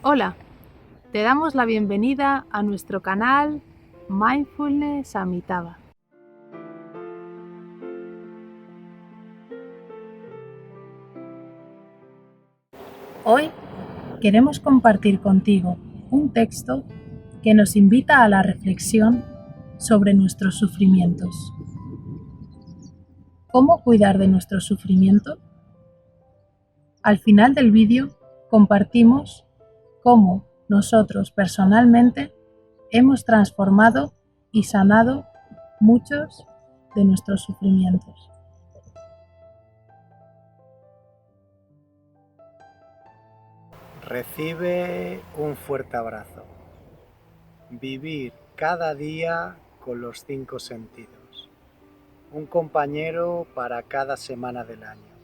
Hola, te damos la bienvenida a nuestro canal Mindfulness Amitabha. Hoy queremos compartir contigo un texto que nos invita a la reflexión sobre nuestros sufrimientos. ¿Cómo cuidar de nuestro sufrimiento? Al final del vídeo compartimos cómo nosotros personalmente hemos transformado y sanado muchos de nuestros sufrimientos. Recibe un fuerte abrazo. Vivir cada día con los 5 sentidos. Un compañero para cada semana del año.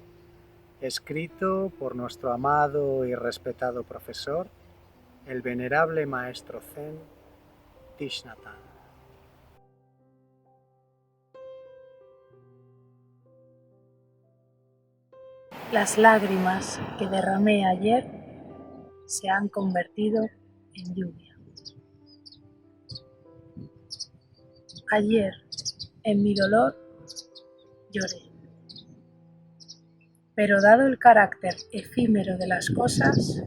Escrito por nuestro amado y respetado profesor, el venerable maestro Zen, Thich Nhat Hanh. Las lágrimas que derramé ayer se han convertido en lluvia. Ayer, en mi dolor, lloré. Pero dado el carácter efímero de las cosas,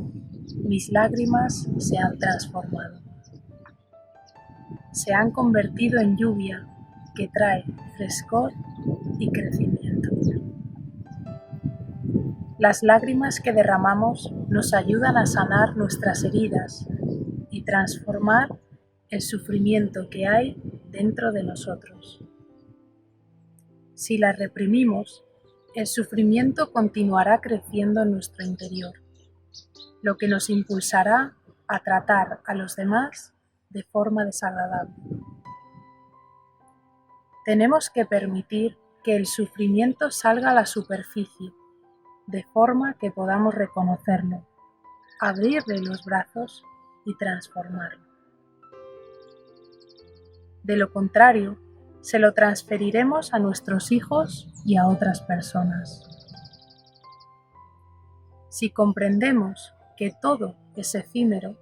mis lágrimas se han transformado. Se han convertido en lluvia que trae frescor y crecimiento. Las lágrimas que derramamos nos ayudan a sanar nuestras heridas y transformar el sufrimiento que hay dentro de nosotros. Si las reprimimos, el sufrimiento continuará creciendo en nuestro interior, lo que nos impulsará a tratar a los demás de forma desagradable. Tenemos que permitir que el sufrimiento salga a la superficie, de forma que podamos reconocerlo, abrirle los brazos y transformarlo. De lo contrario, se lo transferiremos a nuestros hijos y a otras personas. Si comprendemos que todo es efímero,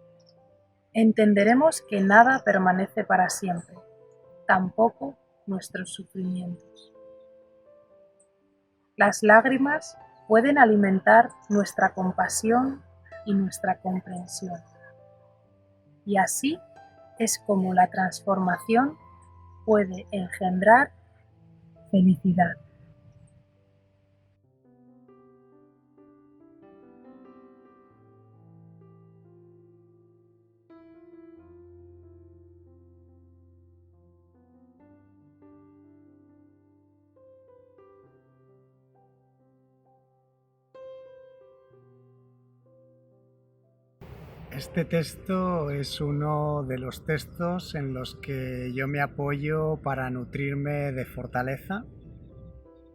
entenderemos que nada permanece para siempre, tampoco nuestros sufrimientos. Las lágrimas pueden alimentar nuestra compasión y nuestra comprensión. Y así es como la transformación puede engendrar felicidad. Este texto es uno de los textos en los que yo me apoyo para nutrirme de fortaleza,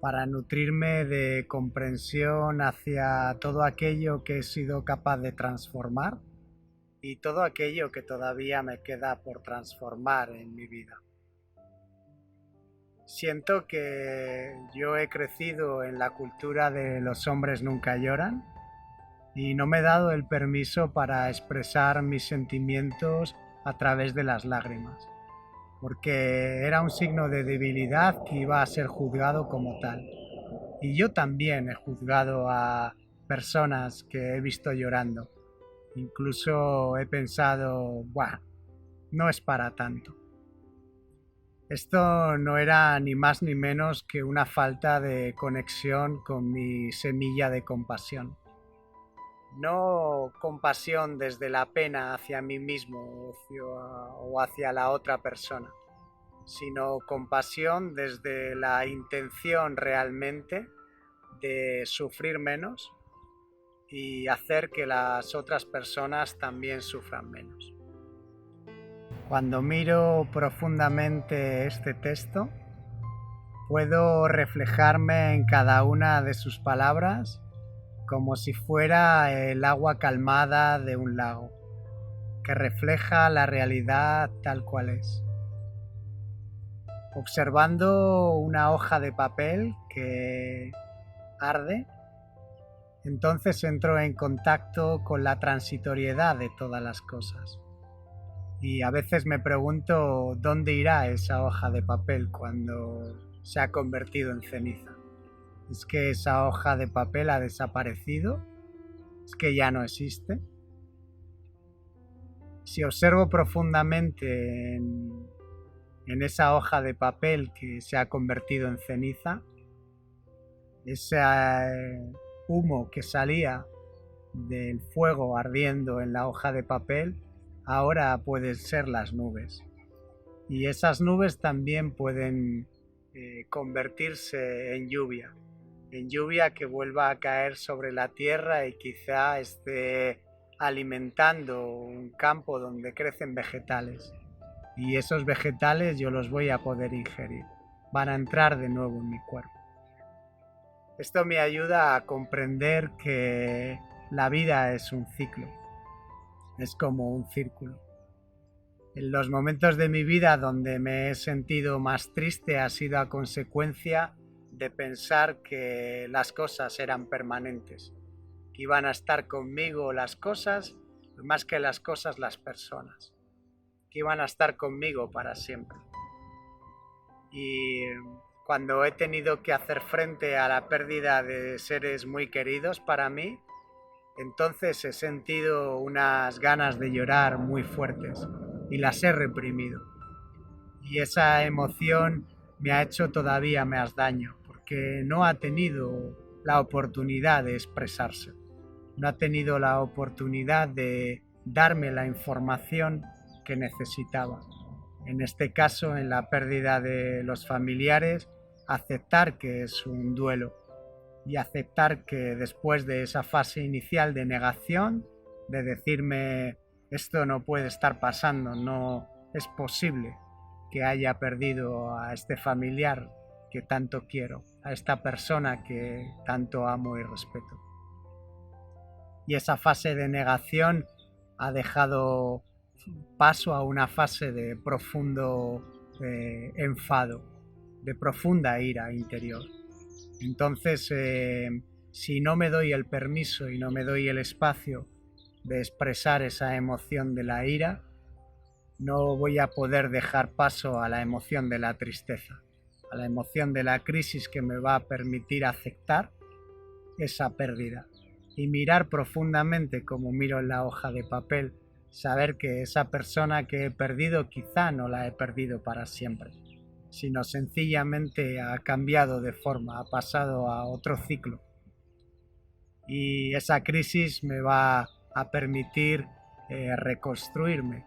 para nutrirme de comprensión hacia todo aquello que he sido capaz de transformar y todo aquello que todavía me queda por transformar en mi vida. Siento que yo he crecido en la cultura de los hombres nunca lloran y no me he dado el permiso para expresar mis sentimientos a través de las lágrimas, porque era un signo de debilidad que iba a ser juzgado como tal. Y yo también he juzgado a personas que he visto llorando. Incluso he pensado, ¡buah! No es para tanto. Esto no era ni más ni menos que una falta de conexión con mi semilla de compasión. No compasión desde la pena hacia mí mismo o hacia la otra persona, sino compasión desde la intención realmente de sufrir menos y hacer que las otras personas también sufran menos. Cuando miro profundamente este texto, puedo reflejarme en cada una de sus palabras como si fuera el agua calmada de un lago, que refleja la realidad tal cual es. Observando una hoja de papel que arde, entonces entro en contacto con la transitoriedad de todas las cosas. Y a veces me pregunto dónde irá esa hoja de papel cuando se ha convertido en ceniza. ¿Es que esa hoja de papel ha desaparecido? ¿Es que ya no existe? Si observo profundamente en esa hoja de papel que se ha convertido en ceniza, ese humo que salía del fuego ardiendo en la hoja de papel, ahora pueden ser las nubes. Y esas nubes también pueden convertirse en lluvia que vuelva a caer sobre la tierra y quizá esté alimentando un campo donde crecen vegetales. Y esos vegetales yo los voy a poder ingerir. Van a entrar de nuevo en mi cuerpo. Esto me ayuda a comprender que la vida es un ciclo. Es como un círculo. En los momentos de mi vida donde me he sentido más triste ha sido a consecuencia de pensar que las cosas eran permanentes, que iban a estar conmigo las cosas, más que las cosas las personas, que iban a estar conmigo para siempre. Y cuando he tenido que hacer frente a la pérdida de seres muy queridos para mí, entonces he sentido unas ganas de llorar muy fuertes y las he reprimido. Y esa emoción me ha hecho todavía más daño porque no ha tenido la oportunidad de expresarse. No ha tenido la oportunidad de darme la información que necesitaba. En este caso, en la pérdida de los familiares, aceptar que es un duelo y aceptar que después de esa fase inicial de negación, de decirme esto no puede estar pasando, no es posible que haya perdido a este familiar que tanto quiero, a esta persona que tanto amo y respeto. Y esa fase de negación ha dejado paso a una fase de profundo enfado, de profunda ira interior. Entonces, si no me doy el permiso y no me doy el espacio de expresar esa emoción de la ira, no voy a poder dejar paso a la emoción de la tristeza, a la emoción de la crisis que me va a permitir aceptar esa pérdida y mirar profundamente como miro en la hoja de papel, saber que esa persona que he perdido quizá no la he perdido para siempre, sino sencillamente ha cambiado de forma, ha pasado a otro ciclo. Y esa crisis me va a permitir reconstruirme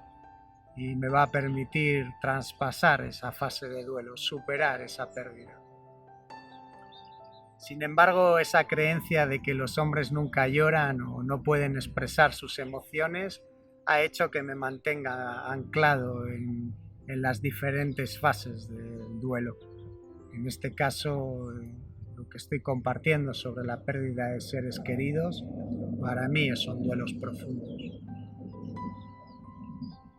y me va a permitir traspasar esa fase de duelo, superar esa pérdida. Sin embargo, esa creencia de que los hombres nunca lloran o no pueden expresar sus emociones ha hecho que me mantenga anclado en las diferentes fases del duelo. En este caso, lo que estoy compartiendo sobre la pérdida de seres queridos, para mí son duelos profundos.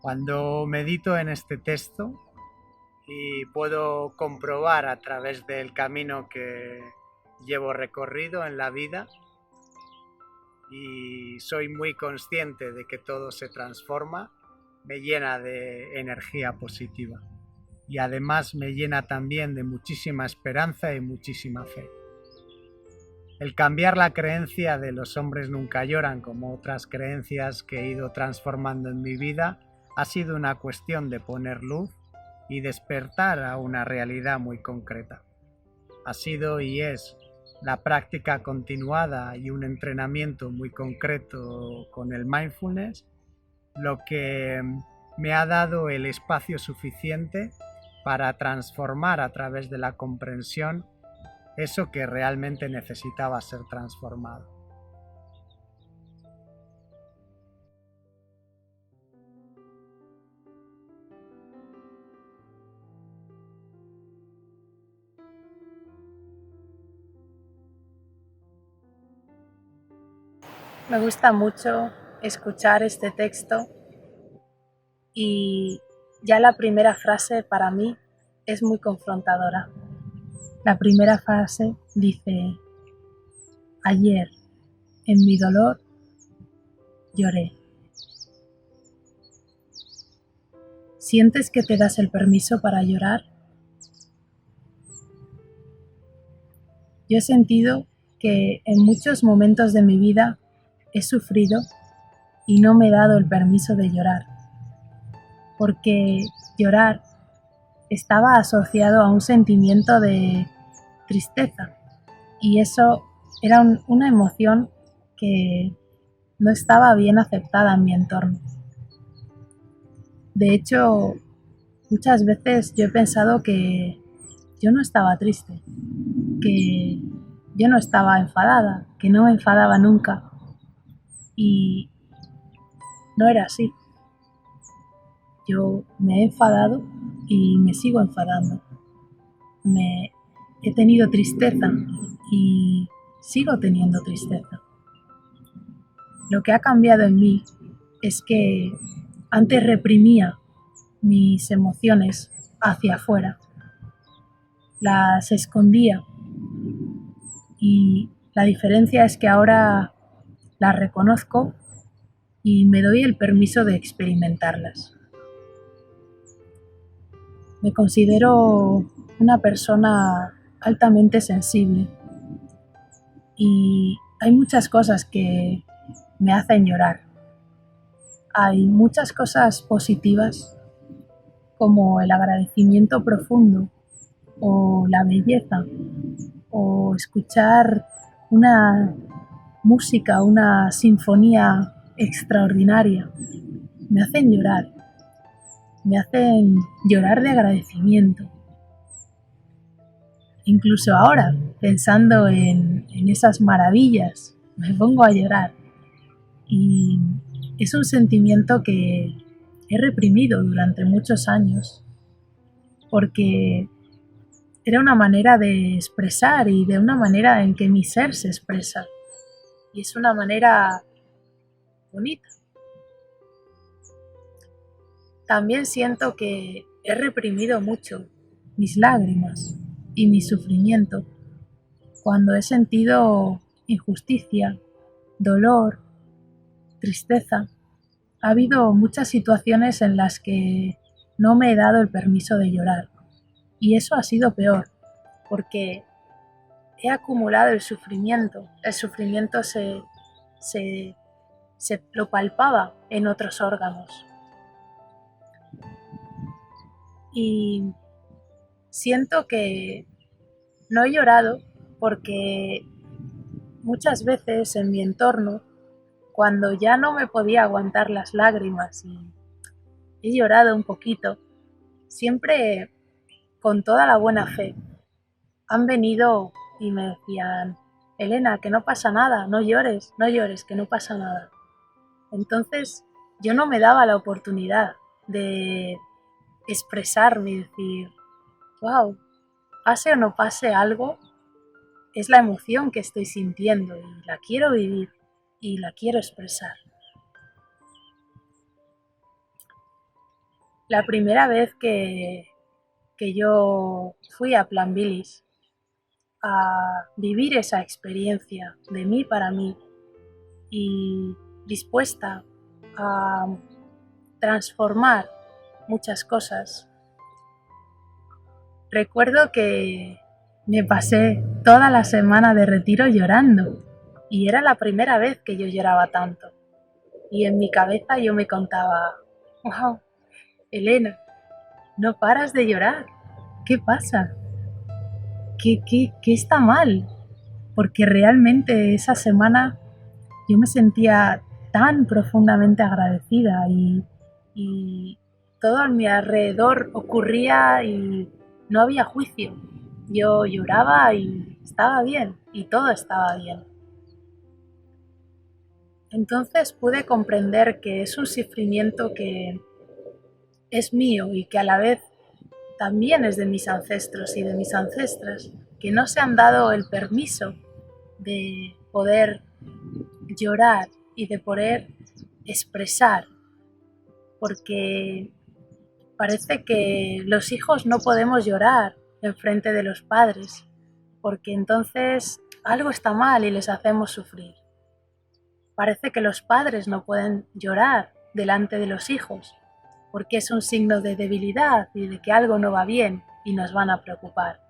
Cuando medito en este texto y puedo comprobar a través del camino que llevo recorrido en la vida y soy muy consciente de que todo se transforma, me llena de energía positiva y además me llena también de muchísima esperanza y muchísima fe. El cambiar la creencia de los hombres nunca lloran como otras creencias que he ido transformando en mi vida ha sido una cuestión de poner luz y despertar a una realidad muy concreta. Ha sido y es la práctica continuada y un entrenamiento muy concreto con el mindfulness lo que me ha dado el espacio suficiente para transformar a través de la comprensión eso que realmente necesitaba ser transformado. Me gusta mucho escuchar este texto y ya la primera frase para mí es muy confrontadora. La primera frase dice: ayer En mi dolor lloré. ¿Sientes que te das el permiso para llorar? Yo he sentido que en muchos momentos de mi vida he sufrido y no me he dado el permiso de llorar, porque llorar estaba asociado a un sentimiento de tristeza y eso era una emoción que no estaba bien aceptada en mi entorno. De hecho, muchas veces yo he pensado que yo no estaba triste, que yo no estaba enfadada, que no me enfadaba nunca y no era así. Yo me he enfadado y me sigo enfadando. He tenido tristeza y sigo teniendo tristeza. Lo que ha cambiado en mí es que antes reprimía mis emociones hacia afuera, las escondía y la diferencia es que ahora las reconozco y me doy el permiso de experimentarlas. Me considero una persona altamente sensible y hay muchas cosas que me hacen llorar. Hay muchas cosas positivas como el agradecimiento profundo o la belleza o escuchar una música, una sinfonía extraordinaria. Me hacen llorar de agradecimiento. Incluso ahora, pensando en esas maravillas, me pongo a llorar. Y es un sentimiento que he reprimido durante muchos años, porque era una manera de expresar y de una manera en que mi ser se expresa. Y es una manera bonita. También siento que he reprimido mucho mis lágrimas y mi sufrimiento cuando he sentido injusticia, dolor, tristeza. Ha habido muchas situaciones en las que no me he dado el permiso de llorar y eso ha sido peor porque he acumulado el sufrimiento. El sufrimiento se lo palpaba en otros órganos. Y siento que no he llorado porque muchas veces en mi entorno, cuando ya no me podía aguantar las lágrimas y he llorado un poquito, siempre con toda la buena fe han venido y me decían: Elena, que no pasa nada, no llores, que no pasa nada. Entonces yo no me daba la oportunidad de expresarme y decir: wow, pase o no pase algo, es la emoción que estoy sintiendo y la quiero vivir y la quiero expresar. La primera vez que yo fui a Plan Bilis a vivir esa experiencia de mí para mí y dispuesta a transformar muchas cosas, recuerdo que me pasé toda la semana de retiro llorando y era la primera vez que yo lloraba tanto. Y en mi cabeza yo me contaba: wow, Elena, no paras de llorar. ¿Qué pasa? ¿Qué está mal? Porque realmente esa semana yo me sentía tan profundamente agradecida y todo a mi alrededor ocurría y no había juicio. Yo lloraba y estaba bien, y todo estaba bien. Entonces pude comprender que es un sufrimiento que es mío y que a la vez también es de mis ancestros y de mis ancestras, que no se han dado el permiso de poder llorar y de poder expresar, porque parece que los hijos no podemos llorar en frente de los padres, porque entonces algo está mal y les hacemos sufrir. Parece que los padres no pueden llorar delante de los hijos, porque es un signo de debilidad y de que algo no va bien y nos van a preocupar.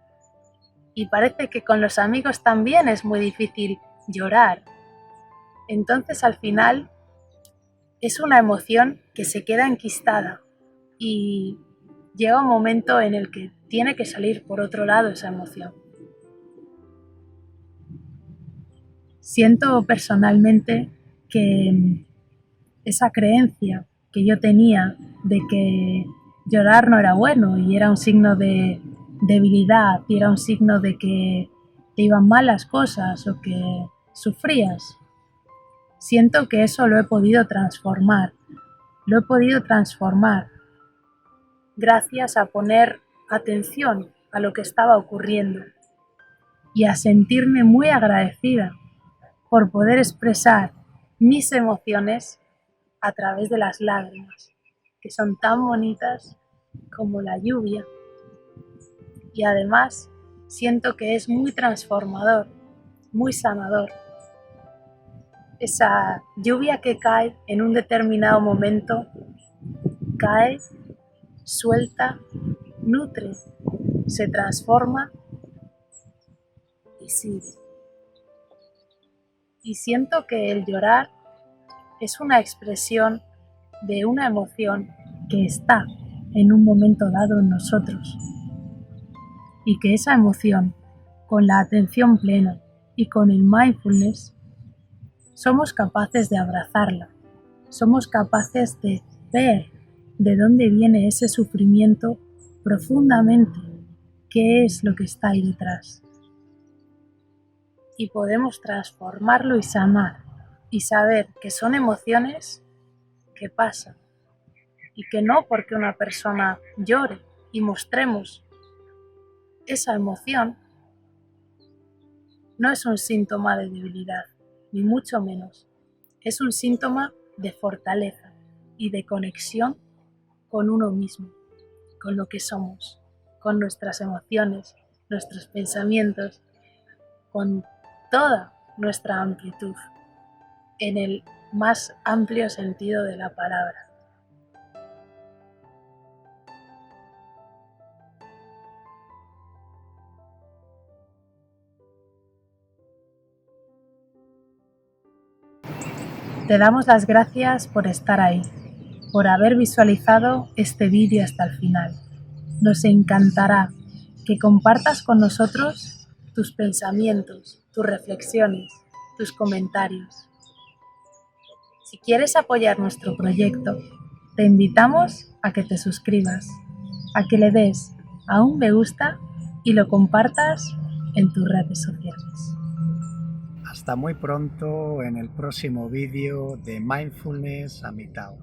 Y parece que con los amigos también es muy difícil llorar. Entonces al final es una emoción que se queda enquistada y llega un momento en el que tiene que salir por otro lado esa emoción. Siento personalmente que esa creencia que yo tenía de que llorar no era bueno y era un signo de debilidad y era un signo de que te iban mal las cosas o que sufrías, siento que eso lo he podido transformar. Lo he podido transformar gracias a poner atención a lo que estaba ocurriendo y a sentirme muy agradecida por poder expresar mis emociones a través de las lágrimas, que son tan bonitas como la lluvia. Y además siento que es muy transformador, muy sanador. Esa lluvia que cae en un determinado momento, cae, suelta, nutre, se transforma y sigue. Y siento que el llorar es una expresión de una emoción que está en un momento dado en nosotros y que esa emoción, con la atención plena y con el mindfulness, somos capaces de abrazarla, somos capaces de ver de dónde viene ese sufrimiento profundamente, qué es lo que está ahí detrás. Y podemos transformarlo y sanar y saber que son emociones que pasan y que no porque una persona llore y mostremos esa emoción no es un síntoma de debilidad, ni mucho menos. Es un síntoma de fortaleza y de conexión con uno mismo, con lo que somos, con nuestras emociones, nuestros pensamientos, con toda nuestra amplitud, en el más amplio sentido de la palabra. Te damos las gracias por estar ahí, por haber visualizado este vídeo hasta el final. Nos encantará que compartas con nosotros tus pensamientos, tus reflexiones, tus comentarios. Si quieres apoyar nuestro proyecto, te invitamos a que te suscribas, a que le des a un me gusta y lo compartas en tus redes sociales. Hasta muy pronto en el próximo vídeo de Mindfulness a mi Tao.